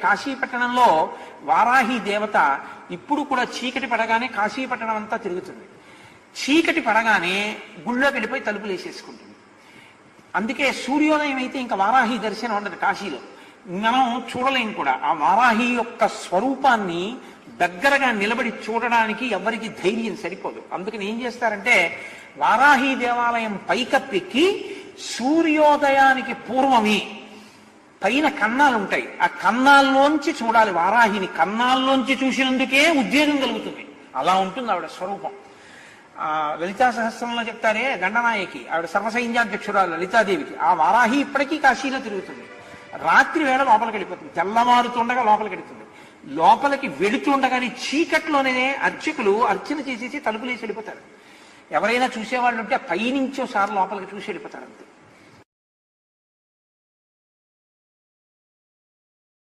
కాశీపట్టణంలో వారాహి దేవత ఇప్పుడు కూడా చీకటి పడగానే కాశీపట్టణం అంతా తిరుగుతుంది. చీకటి పడగానే గుళ్ళోకి వెళ్ళిపోయి తలుపులు వేసేసుకుంటుంది. అందుకే సూర్యోదయం అయితే ఇంకా వారాహి దర్శనం ఉండదు కాశీలో, మనం చూడలేం కూడా. ఆ వారాహి యొక్క స్వరూపాన్ని దగ్గరగా నిలబడి చూడడానికి ఎవరికి ధైర్యం సరిపోదు. అందుకని ఏం చేస్తారంటే వారాహి దేవాలయం పైకప్పెక్కి సూర్యోదయానికి పూర్వమే పైన కన్నాలు ఉంటాయి, ఆ కన్నాల్లోంచి చూడాలి వారాహిని. కన్నాల్లోంచి చూసినందుకే ఉద్వేగం కలుగుతుంది. అలా ఉంటుంది ఆవిడ స్వరూపం. లలితా సహస్రంలో చెప్తారే గండనాయకి, ఆవిడ సర్వసైన్యాధ్యక్షురాలు లలితాదేవికి. ఆ వారాహి ఇప్పటికీ కాశీలో తిరుగుతుంది. రాత్రి వేళ లోపలికి వెళ్ళిపోతుంది, తెల్లవారుతుండగా లోపలికి వెళుతుంది. లోపలికి వెళుతుండగానే చీకట్లోనే అర్చకులు అర్చన చేసేసి తలుపులేసి వెళ్ళిపోతారు. ఎవరైనా చూసేవాళ్ళు ఉంటే పైనుంచి ఒకసారి లోపలికి చూసి వెళ్ళిపోతారు అంతే.